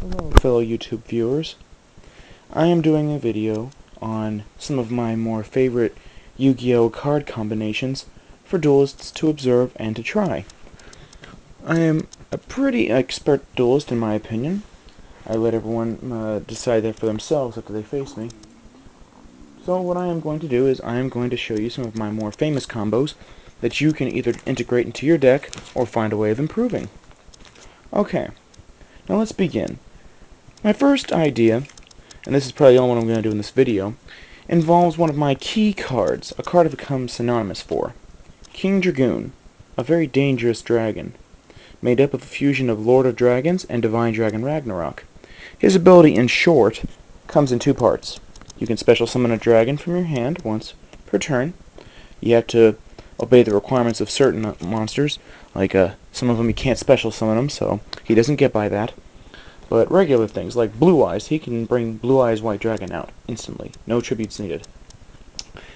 Hello, fellow YouTube viewers. I am doing a video on some of my more favorite Yu-Gi-Oh card combinations for duelists to observe and to try. I am a pretty expert duelist in my opinion. I let everyone decide that for themselves after they face me. So what I am going to do is I am going to show you some of my more famous combos that you can either integrate into your deck or find a way of improving. Okay, now let's begin. My first idea, and this is probably the only one I'm going to do in this video, involves one of my key cards, a card I've become synonymous for. King Dragun, a very dangerous dragon, made up of a fusion of Lord of Dragons and Divine Dragon Ragnarok. His ability, in short, comes in two parts. You can special summon a dragon from your hand once per turn. You have to obey the requirements of certain monsters, like some of them you can't special summon them, so he doesn't get by that. But regular things, like Blue Eyes, he can bring Blue Eyes White Dragon out instantly. No tributes needed.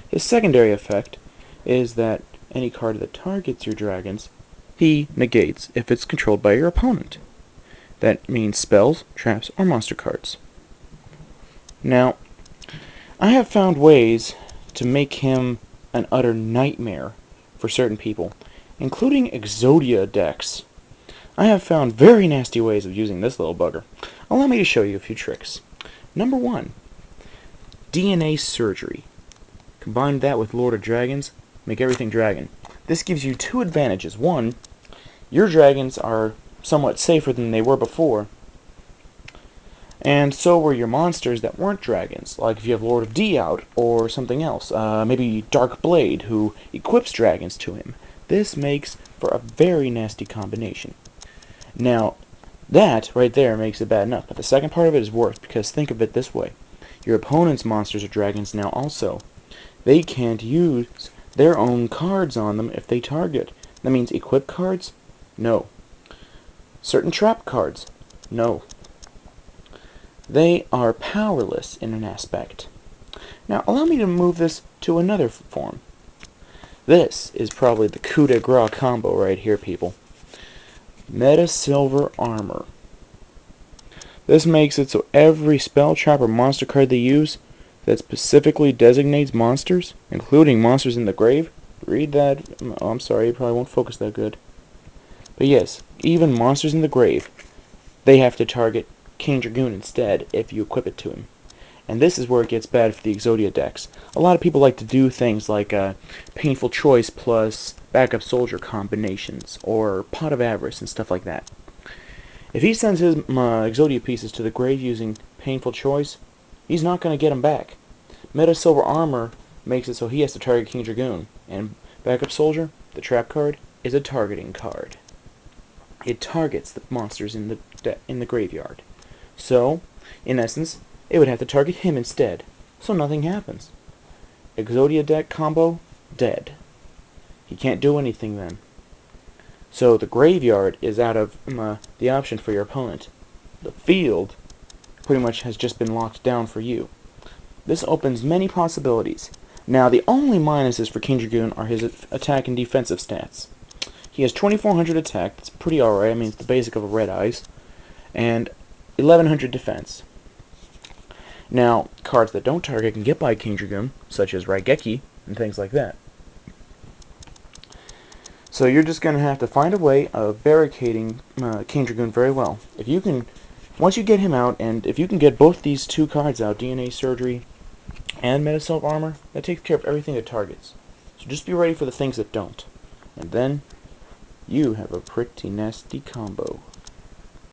His secondary effect is that any card that targets your dragons, he negates if it's controlled by your opponent. That means spells, traps, or monster cards. Now, I have found ways to make him an utter nightmare for certain people, including Exodia decks. I have found very nasty ways of using this little bugger. Allow me to show you a few tricks. Number 1, DNA surgery. Combine that with Lord of Dragons, make everything dragon. This gives you two advantages. One, your dragons are somewhat safer than they were before, and so were your monsters that weren't dragons, like if you have Lord of D out or something else, maybe Dark Blade, who equips dragons to him. This makes for a very nasty combination. Now, that right there makes it bad enough, but the second part of it is worse, because think of it this way. Your opponent's monsters are dragons now also. They can't use their own cards on them if they target. That means equip cards? No. Certain trap cards? No. They are powerless in an aspect. Now, allow me to move this to another form. This is probably the coup de grace combo right here, people. Metasilver Armor. This makes it so every spell, trap, or monster card they use that specifically designates monsters, including monsters in the grave. Read that. Oh, I'm sorry, it probably won't focus that good. But yes, even monsters in the grave, they have to target King Dragun instead if you equip it to him. And this is where it gets bad for the Exodia decks. A lot of people like to do things like Painful Choice plus Backup Soldier combinations, or Pot of Avarice and stuff like that. If he sends his Exodia pieces to the grave using Painful Choice, he's not going to get them back. Metasilver Armor makes it so he has to target King Dragun, and Backup Soldier, the trap card, is a targeting card. It targets the monsters in the graveyard. So, in essence, it would have to target him instead, so nothing happens. Exodia deck combo, dead. He can't do anything then. So the graveyard is out of the option for your opponent. The field pretty much has just been locked down for you. This opens many possibilities. Now, the only minuses for King Dragun are his attack and defensive stats. He has 2400 attack, that's pretty alright, I mean it's the basic of a Red Eyes, and 1100 defense. Now, cards that don't target can get by King Dragun, such as Raigeki and things like that. So you're just going to have to find a way of barricading King Dragun very well. If you can, once you get him out, and if you can get both these two cards out, DNA Surgery and Metasilver Armor, that takes care of everything it targets. So just be ready for the things that don't. And then, you have a pretty nasty combo.